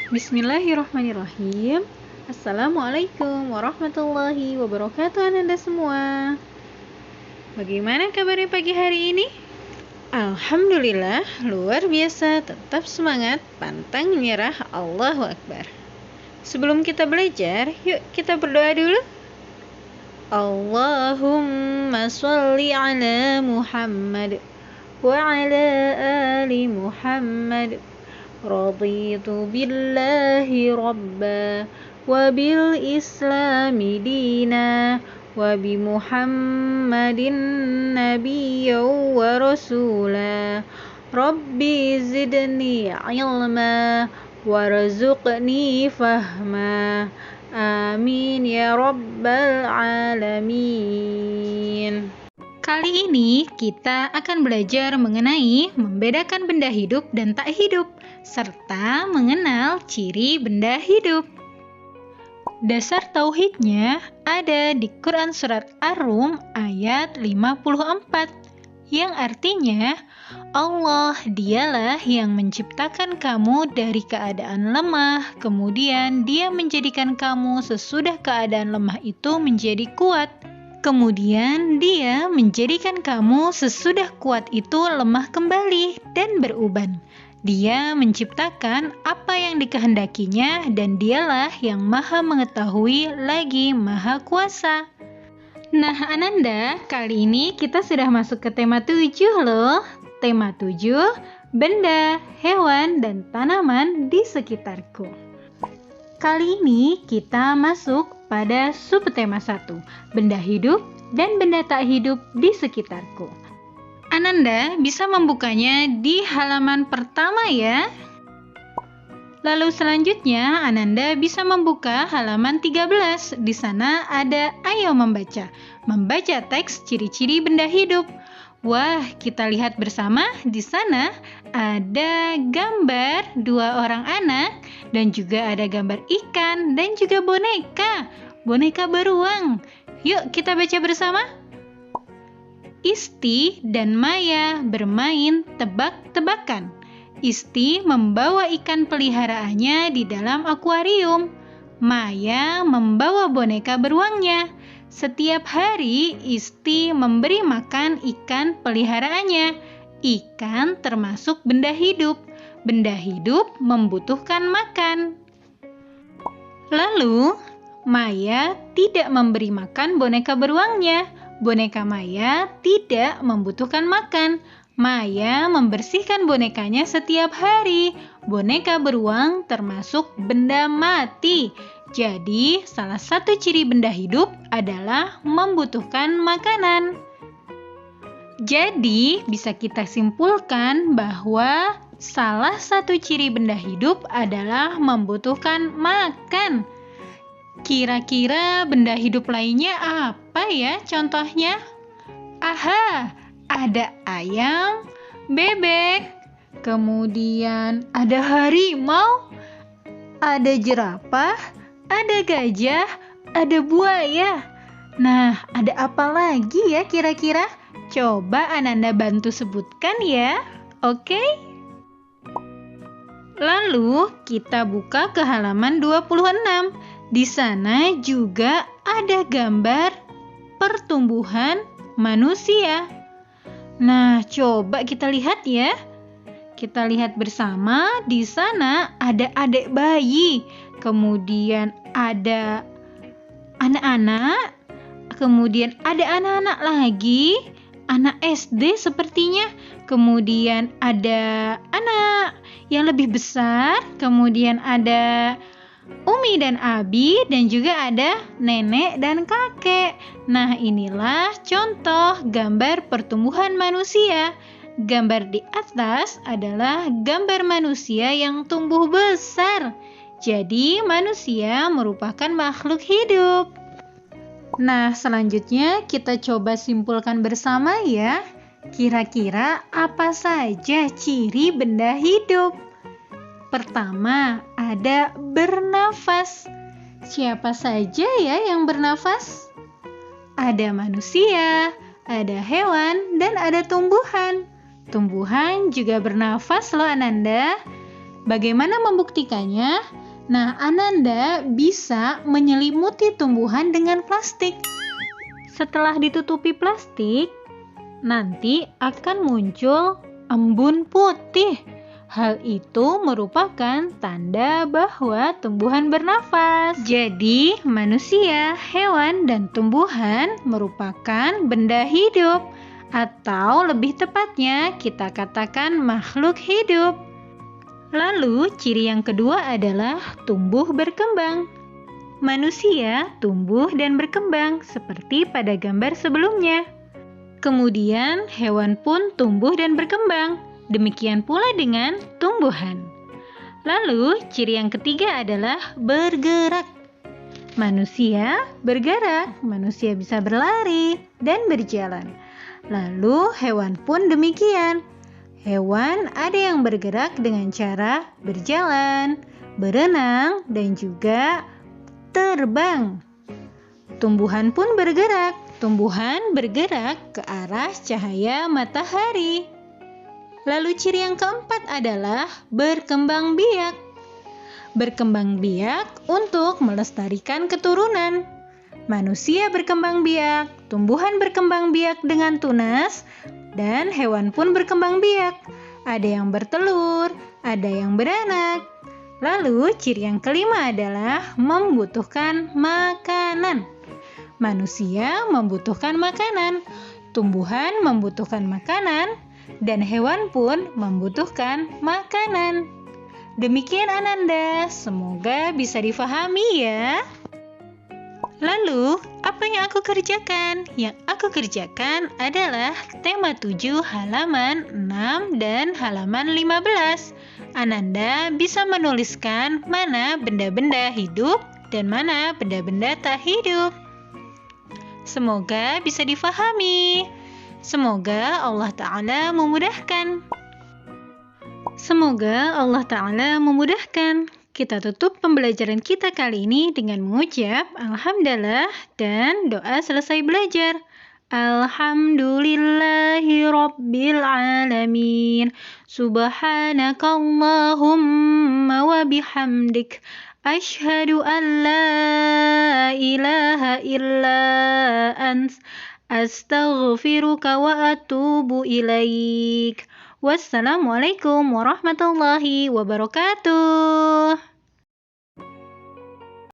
Bismillahirrahmanirrahim. Assalamualaikum warahmatullahi wabarakatuh Anda semua. Bagaimana kabarnya pagi hari ini? Alhamdulillah, luar biasa, tetap semangat, pantang menyerah, Allahu Akbar. Sebelum kita belajar, yuk kita berdoa dulu. Allahumma sholli ala Muhammad wa ala ali Muhammad. Raditu billahi rabba wa bil islami dina wa bi Muhammadin nabiyya wa rasula. Rabbi zidni ilma warzuqni fahma. Amin ya rabbal alamin. Kali ini kita akan belajar mengenai membedakan benda hidup dan tak hidup, serta mengenal ciri benda hidup. Dasar tauhidnya ada di Quran Surat Ar-Rum ayat 54, yang artinya Allah dialah yang menciptakan kamu dari keadaan lemah, kemudian Dia menjadikan kamu sesudah keadaan lemah itu menjadi kuat. Kemudian Dia menjadikan kamu sesudah kuat itu lemah kembali dan beruban. Dia menciptakan apa yang dikehendakinya dan Dialah yang maha mengetahui lagi maha kuasa. Nah Ananda, kali ini kita sudah masuk ke tema 7 loh. Tema 7, benda, hewan, dan tanaman di sekitarku. Kali ini kita masuk pada subtema 1, benda hidup dan benda tak hidup di sekitarku. Ananda bisa membukanya di halaman pertama ya. Lalu selanjutnya Ananda bisa membuka halaman 13. Di sana ada ayo membaca. Membaca teks ciri-ciri benda hidup. Wah, kita lihat bersama di sana ada gambar 2 orang anak dan juga ada gambar ikan dan juga boneka beruang. Yuk kita baca bersama. Isti dan Maya bermain tebak-tebakan. Isti membawa ikan peliharaannya di dalam akuarium. Maya membawa boneka beruangnya. Setiap hari Isti memberi makan ikan peliharaannya. Ikan termasuk benda hidup. Benda hidup membutuhkan makan. Lalu Maya tidak memberi makan boneka beruangnya. Boneka Maya tidak membutuhkan makan. Maya membersihkan bonekanya setiap hari. Boneka beruang termasuk benda mati. Jadi, salah satu ciri benda hidup adalah membutuhkan makanan. Jadi, bisa kita simpulkan bahwa salah satu ciri benda hidup adalah membutuhkan makan. Kira-kira benda hidup lainnya apa ya contohnya? Aha, ada ayam, bebek, kemudian ada harimau, ada jerapah, ada gajah, ada buaya. Nah, ada apa lagi ya kira-kira? Coba Ananda bantu sebutkan ya. Oke? Lalu kita buka ke halaman 26. Di sana juga ada gambar pertumbuhan manusia. Nah, coba kita lihat ya. Kita lihat bersama, di sana ada adik bayi, kemudian ada anak-anak, kemudian ada anak-anak lagi, anak SD sepertinya, kemudian ada anak yang lebih besar, kemudian ada Umi dan Abi, dan juga ada nenek dan kakek. Nah, inilah contoh gambar pertumbuhan manusia. Gambar di atas adalah gambar manusia yang tumbuh besar. Jadi, manusia merupakan makhluk hidup. Nah, selanjutnya kita coba simpulkan bersama ya. Kira-kira apa saja ciri benda hidup? Pertama, ada bernafas. Siapa saja ya yang bernafas? Ada manusia, ada hewan, dan ada tumbuhan. Tumbuhan juga bernafas loh Ananda. Bagaimana membuktikannya? Nah, Ananda bisa menyelimuti tumbuhan dengan plastik. Setelah ditutupi plastik, nanti akan muncul embun putih. Hal itu merupakan tanda bahwa tumbuhan bernafas. Jadi, manusia, hewan, dan tumbuhan merupakan benda hidup, atau lebih tepatnya kita katakan makhluk hidup. Lalu, ciri yang kedua adalah tumbuh berkembang. Manusia tumbuh dan berkembang seperti pada gambar sebelumnya. Kemudian, hewan pun tumbuh dan berkembang. Demikian pula dengan tumbuhan. Lalu, ciri yang ketiga adalah bergerak. Manusia bergerak, manusia bisa berlari dan berjalan. Lalu, hewan pun demikian. Hewan ada yang bergerak dengan cara berjalan, berenang, dan juga terbang. Tumbuhan pun bergerak. Tumbuhan bergerak ke arah cahaya matahari. Lalu ciri yang keempat adalah berkembang biak. Berkembang biak untuk melestarikan keturunan. Manusia berkembang biak, tumbuhan berkembang biak dengan tunas, dan hewan pun berkembang biak. Ada yang bertelur, ada yang beranak. Lalu ciri yang kelima adalah membutuhkan makanan. Manusia membutuhkan makanan, tumbuhan membutuhkan makanan, dan hewan pun membutuhkan makanan. Demikian Ananda, semoga bisa difahami ya. Lalu, apa yang aku kerjakan? Yang aku kerjakan adalah tema 7 halaman 6 dan halaman 15. Ananda bisa menuliskan mana benda-benda hidup dan mana benda-benda tak hidup. Semoga bisa difahami. Semoga Allah Ta'ala memudahkan. Semoga Allah Ta'ala memudahkan. Kita tutup pembelajaran kita kali ini dengan mengucap Alhamdulillah dan doa selesai belajar. Alhamdulillahi Rabbil Alamin. Subhanakallahumma wa bihamdik. Ashhadu an la ilaha illa ant. Astaghfiruka wa atubu ilaik. Wassalamualaikum warahmatullahi wabarakatuh.